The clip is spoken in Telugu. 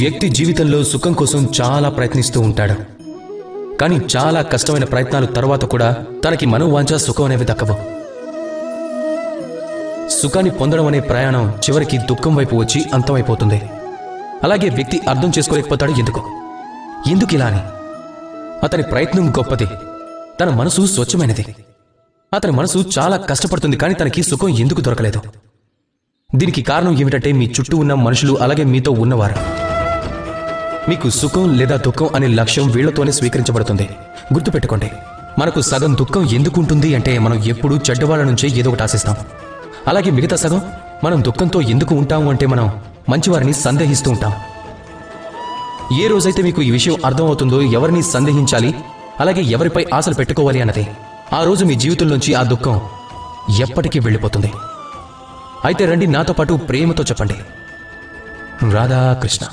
వ్యక్తి జీవితంలో సుఖం కోసం చాలా ప్రయత్నిస్తూ ఉంటాడు. కానీ చాలా కష్టమైన ప్రయత్నాలు తర్వాత కూడా తనకి మనోవాంఛ సుఖం అనేవి దక్కవు. సుఖాన్ని పొందడం అనే ప్రయాణం చివరికి దుఃఖం వైపు వచ్చి అంతమైపోతుంది. అలాగే వ్యక్తి అర్థం చేసుకోలేకపోతాడు ఎందుకు ఇలా అని. అతని ప్రయత్నం గొప్పది, తన మనసు స్వచ్ఛమైనది. అతని మనసు చాలా కష్టపడుతుంది, కానీ తనకి సుఖం ఎందుకు దొరకలేదు? దీనికి కారణం ఏమిటంటే మీ చుట్టూ ఉన్న మనుషులు, అలాగే మీతో ఉన్నవారు. మీకు సుఖం లేదా దుఃఖం అనే లక్ష్యం వీళ్లతోనే స్వీకరించబడుతుంది. గుర్తుపెట్టుకోండి, మనకు సగం దుఃఖం ఎందుకు ఉంటుంది అంటే మనం ఎప్పుడూ చెడ్డవాళ్ల నుంచే ఏదో ఒకటి ఆశిస్తాం. అలాగే మిగతా సగం మనం దుఃఖంతో ఎందుకు ఉంటాము అంటే మనం మంచివారిని సందేహిస్తూ ఉంటాం. ఏ రోజైతే మీకు ఈ విషయం అర్థమవుతుందో ఎవరిని సందేహించాలి, అలాగే ఎవరిపై ఆశలు పెట్టుకోవాలి అన్నది, ఆ రోజు మీ జీవితంలోంచి ఆ దుఃఖం ఎప్పటికీ వెళ్ళిపోతుంది. అయితే రండి నాతో పాటు ప్రేమతో చెప్పండి, రాధాకృష్ణ.